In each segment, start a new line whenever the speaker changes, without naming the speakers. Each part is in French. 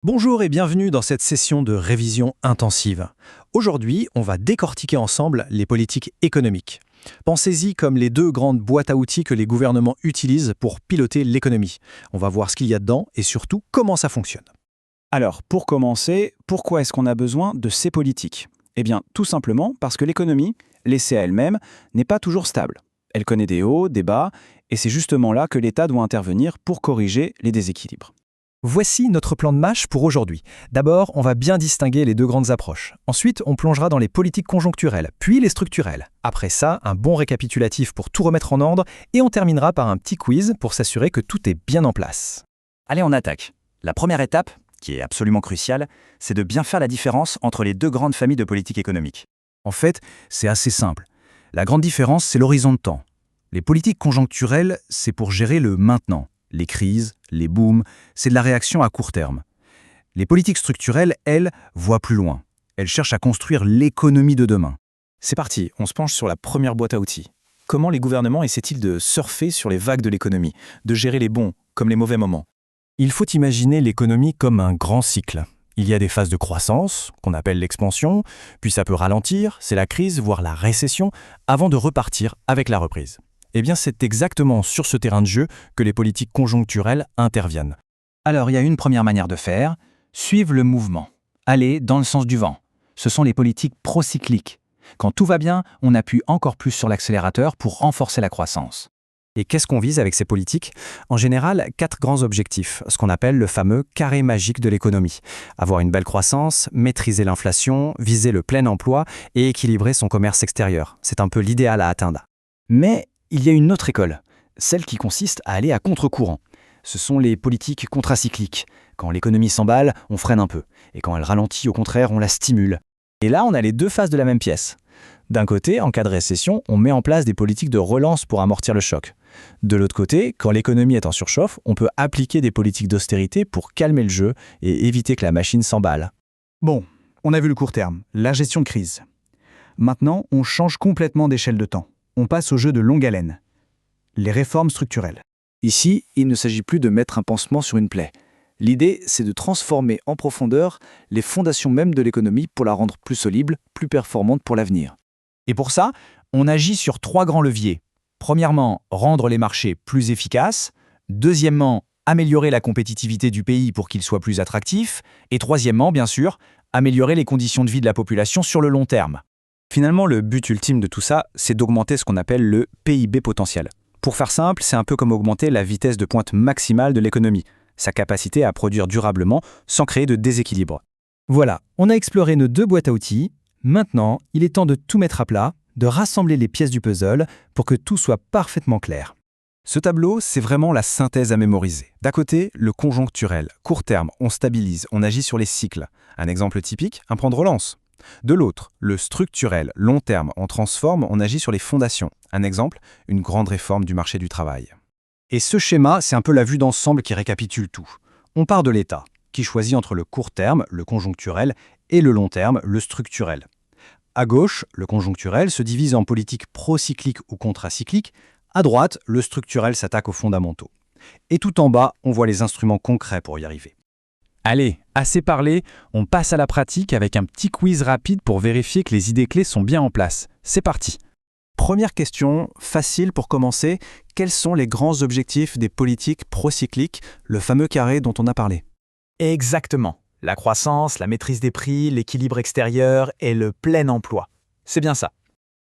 Bonjour et bienvenue dans cette session de révision intensive. Aujourd'hui, on va décortiquer ensemble les politiques économiques. Pensez-y comme les deux grandes boîtes à outils que les gouvernements utilisent pour piloter l'économie. On va voir ce qu'il y a dedans et surtout comment ça fonctionne.
Alors, pour commencer, pourquoi est-ce qu'on a besoin de ces politiques? Eh bien, tout simplement parce que l'économie, laissée à elle-même, n'est pas toujours stable. Elle connaît des hauts, des bas, et c'est justement là que l'État doit intervenir pour corriger les déséquilibres.
Voici notre plan de match pour aujourd'hui. D'abord, on va bien distinguer les deux grandes approches. Ensuite, on plongera dans les politiques conjoncturelles, puis les structurelles. Après ça, un bon récapitulatif pour tout remettre en ordre, et on terminera par un petit quiz pour s'assurer que tout est bien en place.
Allez, on attaque. La première étape, qui est absolument cruciale, c'est de bien faire la différence entre les deux grandes familles de politique économique.
En fait, c'est assez simple. La grande différence, c'est l'horizon de temps. Les politiques conjoncturelles, c'est pour gérer le maintenant. Les crises, les booms, c'est de la réaction à court terme. Les politiques structurelles, elles, voient plus loin. Elles cherchent à construire l'économie de demain.
C'est parti, on se penche sur la première boîte à outils. Comment les gouvernements essaient-ils de surfer sur les vagues de l'économie, de gérer les bons comme les mauvais moments?
Il faut imaginer l'économie comme un grand cycle. Il y a des phases de croissance, qu'on appelle l'expansion, puis ça peut ralentir, c'est la crise, voire la récession, avant de repartir avec la reprise. Eh bien, c'est exactement sur ce terrain de jeu que les politiques conjoncturelles interviennent.
Alors, il y a une première manière de faire, suivre le mouvement, aller dans le sens du vent. Ce sont les politiques procycliques. Quand tout va bien, on appuie encore plus sur l'accélérateur pour renforcer la croissance.
Et qu'est-ce qu'on vise avec ces politiques? En général, 4 grands objectifs, ce qu'on appelle le fameux carré magique de l'économie. Avoir une belle croissance, maîtriser l'inflation, viser le plein emploi et équilibrer son commerce extérieur. C'est un peu l'idéal à atteindre.
Mais il y a une autre école, celle qui consiste à aller à contre-courant. Ce sont les politiques contracycliques. Quand l'économie s'emballe, on freine un peu. Et quand elle ralentit, au contraire, on la stimule. Et là, on a les deux faces de la même pièce. D'un côté, en cas de récession, on met en place des politiques de relance pour amortir le choc. De l'autre côté, quand l'économie est en surchauffe, on peut appliquer des politiques d'austérité pour calmer le jeu et éviter que la machine s'emballe.
Bon, on a vu le court terme, la gestion de crise. Maintenant, on change complètement d'échelle de temps. On passe au jeu de longue haleine. Les réformes structurelles.
Ici, il ne s'agit plus de mettre un pansement sur une plaie. L'idée, c'est de transformer en profondeur les fondations mêmes de l'économie pour la rendre plus solide, plus performante pour l'avenir.
Et pour ça, on agit sur 3 grands leviers. Premièrement, rendre les marchés plus efficaces. Deuxièmement, améliorer la compétitivité du pays pour qu'il soit plus attractif. Et troisièmement, bien sûr, améliorer les conditions de vie de la population sur le long terme.
Finalement, le but ultime de tout ça, c'est d'augmenter ce qu'on appelle le PIB potentiel. Pour faire simple, c'est un peu comme augmenter la vitesse de pointe maximale de l'économie, sa capacité à produire durablement sans créer de déséquilibre.
Voilà, on a exploré nos 2 boîtes à outils. Maintenant, il est temps de tout mettre à plat, de rassembler les pièces du puzzle pour que tout soit parfaitement clair.
Ce tableau, c'est vraiment la synthèse à mémoriser. D'un côté, le conjoncturel, court terme, on stabilise, on agit sur les cycles. Un exemple typique, un plan de relance. De l'autre, le structurel, long terme, on transforme, on agit sur les fondations. Un exemple, une grande réforme du marché du travail.
Et ce schéma, c'est un peu la vue d'ensemble qui récapitule tout. On part de l'État, qui choisit entre le court terme, le conjoncturel, et le long terme, le structurel. À gauche, le conjoncturel se divise en politique procyclique ou contracyclique. À droite, le structurel s'attaque aux fondamentaux. Et tout en bas, on voit les instruments concrets pour y arriver.
Allez, assez parlé, on passe à la pratique avec un petit quiz rapide pour vérifier que les idées clés sont bien en place. C'est parti.
Première question, facile pour commencer. Quels sont les grands objectifs des politiques procycliques, le fameux carré dont on a parlé?
Exactement. La croissance, la maîtrise des prix, l'équilibre extérieur et le plein emploi. C'est bien ça.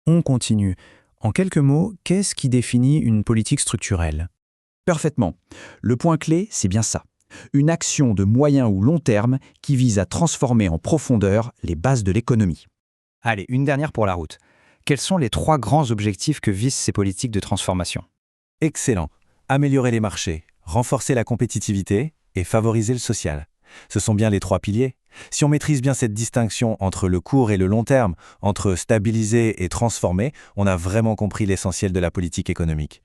On continue. En quelques mots, qu'est-ce qui définit une politique structurelle?
Parfaitement. Le point clé, c'est bien ça. Une action de moyen ou long terme qui vise à transformer en profondeur les bases de l'économie.
Allez, une dernière pour la route. Quels sont les 3 grands objectifs que visent ces politiques de transformation?
Excellent. Améliorer les marchés, renforcer la compétitivité et favoriser le social. Ce sont bien les 3 piliers. Si on maîtrise bien cette distinction entre le court et le long terme, entre stabiliser et transformer, on a vraiment compris l'essentiel de la politique économique.